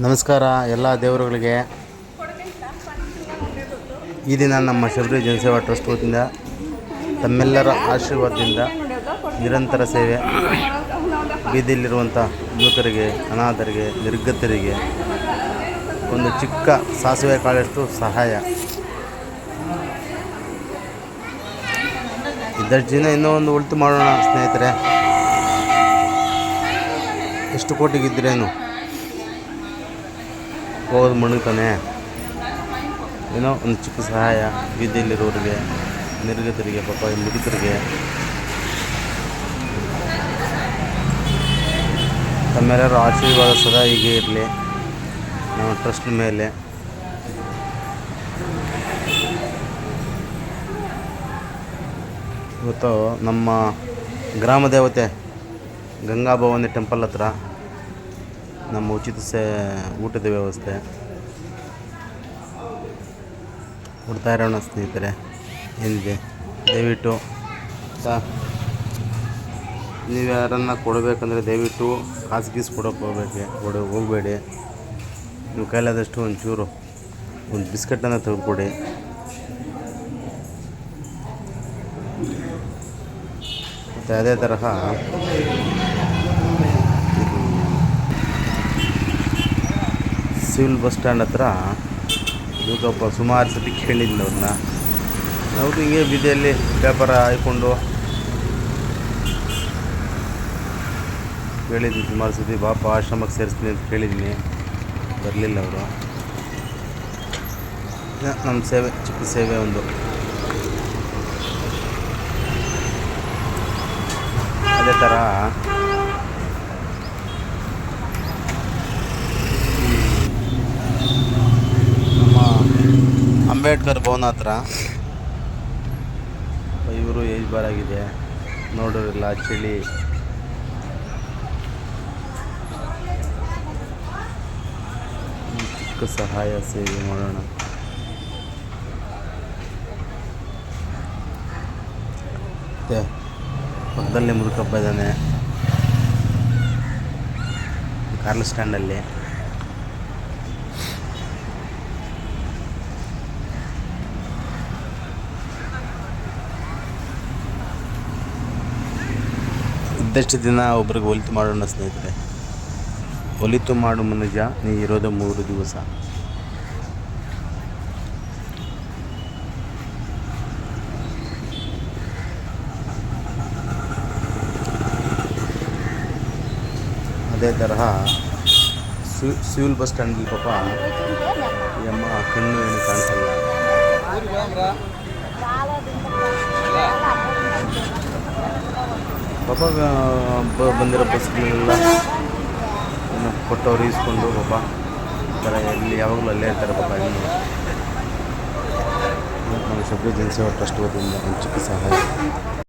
ನಮಸ್ಕಾರ ಎಲ್ಲ ದೇವರುಗಳಿಗೆ. ಈ ದಿನ ನಮ್ಮ ಶಬರಿ ಜನಸೇವಾ ಟ್ರಸ್ಟ್ ವತಿಯಿಂದ ತಮ್ಮೆಲ್ಲರ ಆಶೀರ್ವಾದದಿಂದ ನಿರಂತರ ಸೇವೆ, ಬೀದಿಯಲ್ಲಿರುವಂಥ ಯುವಕರಿಗೆ, ಅನಾಥರಿಗೆ, ನಿರ್ಗತರಿಗೆ ಒಂದು ಚಿಕ್ಕ ಸಾಸಿವೆ ಕಾಳಷ್ಟು ಸಹಾಯ. ಇದ್ದಷ್ಟು ದಿನ ಇನ್ನೂ ಒಂದು ಒಳಿತು ಮಾಡೋಣ ಸ್ನೇಹಿತರೆ. ಎಷ್ಟು ಕೋಟಿಗಿದ್ದರೇನು ಹೋಗೋದು ಮಣ್ಣುತ್ತಾನೆ. ಏನೋ ಒಂದು ಚಿಕ್ಕ ಸಹಾಯ ಬೀದಿಯಲ್ಲಿರೋರಿಗೆ, ನಿರ್ಗತರಿಗೆ, ಪಾಪ ಮುದುಕರಿಗೆ. ತಮ್ಮೆಲ್ಲರ ಆಶೀರ್ವಾದ ಸದಾ ಹೀಗೆ ಇರಲಿ ನಮ್ಮ ಟ್ರಸ್ಟ್ ಮೇಲೆ. ಇವತ್ತು ನಮ್ಮ ಗ್ರಾಮ ದೇವತೆ ಗಂಗಾಭವಾನಿ ಟೆಂಪಲ್ ಹತ್ರ ನಮ್ಮ ಉಚಿತ ಊಟದ ವ್ಯವಸ್ಥೆ ಕೊಡ್ತಾ ಇರೋಣ ಸ್ನೇಹಿತರೆ. ಏನಿದೆ, ದಯವಿಟ್ಟು ನೀವು ಯಾರನ್ನು ಕೊಡಬೇಕಂದ್ರೆ ದಯವಿಟ್ಟು ಕಾಸು ಕೊಡೋಕ್ಕೆ ಹೋಗಬೇಡಿ. ನೀವು ಕೈಲಾದಷ್ಟು ಒಂಚೂರು ಒಂದು ಬಿಸ್ಕೆಟನ್ನು ತೆಗೆದುಕೊಡಿ. ಮತ್ತು ಅದೇ ತರಹ ಸಿವಿಲ್ ಬಸ್ ಸ್ಟ್ಯಾಂಡ್ ಹತ್ರ ಇವತ್ತೊಬ್ಬ ಸುಮಾರು ಸತಿ ಕೇಳಿದ್ಲು ಅವ್ರನ್ನ. ನಾವು ಹಿಂಗೆ ಬೀದಿಯಲ್ಲಿ ಪೇಪರ್ ಹಾಕ್ಕೊಂಡು ಕೇಳಿದ್ವಿ ಸುಮಾರು ಸತಿ, ಬಾಪ ಆಶ್ರಮಕ್ಕೆ ಸೇರಿಸ್ತೀನಿ ಅಂತ ಕೇಳಿದ್ದೀನಿ. ಬರಲಿಲ್ಲ ಅವರು. ನಮ್ಮ ಸೇವೆ, ಚಿಕ್ಕ ಸೇವೆ ಒಂದು. ಅದೇ ಥರ ನಮ್ಮ ಅಂಬೇಡ್ಕರ್ ಭವನ ಹತ್ರ ಇವರು ಏಜ್ ಬಾರ್ ಆಗಿದೆ, ನೋಡೋರಿಲ್ಲ, ಚಳಿ. ಚಿಕ್ಕ ಸಹಾಯ ಸೇವೆ ಮಾಡೋಣ. ಮತ್ತು ಪಕ್ಕದಲ್ಲೇ ಮುದುಕಪ್ಪ ಇದ್ದಾನೆ ಕಾರ್ಲ್ ಸ್ಟ್ಯಾಂಡಲ್ಲಿ. ಇದ್ದಷ್ಟು ದಿನ ಒಬ್ರಿಗೆ ಒಲಿತು ಮಾಡೋಣ ಸ್ನೇಹಿತರೆ. ಒಲಿತು ಮಾಡು ಮನುಜ, ನೀ ಇರೋದು 3 ದಿವಸ. ಅದೇ ತರಹ ಸಿವಿಲ್ ಬಸ್ ಸ್ಟ್ಯಾಂಡಲ್ಲಿ ಪಾಪ ಈ ಅಮ್ಮ ಕಣ್ಣು ಏನು ಕಾಣಿಸಲ್ಲ. ಪಾಪ ಬಂದಿರೋ ಬಸ್ಗಳೆಲ್ಲ ಕೊಟ್ಟವ್ರು ಈಸ್ಕೊಂಡು ಪಾಪ ಈ ಥರ ಎಲ್ಲಿ ಯಾವಾಗಲೂ ಅಲ್ಲೇ ಇರ್ತಾರೆ ಪಾಪ. ಇನ್ನು ನಮ್ಮ ಶಬರಿ ಜನಸೇವಾ ಟ್ರಸ್ಟ್ ವತಿಯಿಂದ ಒಂದು ಚಿಕ್ಕ ಸಹಾಯ.